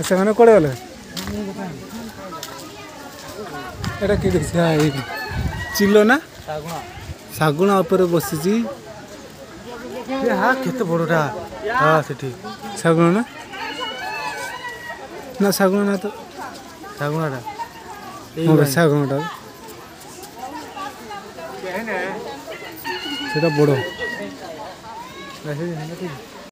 से मैंने कोड़े वाले एटा कि देखा चिलो ना सागुना ऊपर बसी हाँ केते बड़टा हाँ सेठी सागुना ना ना सागुना ना तो सागुनाटा सागुनाटा सेटा बड़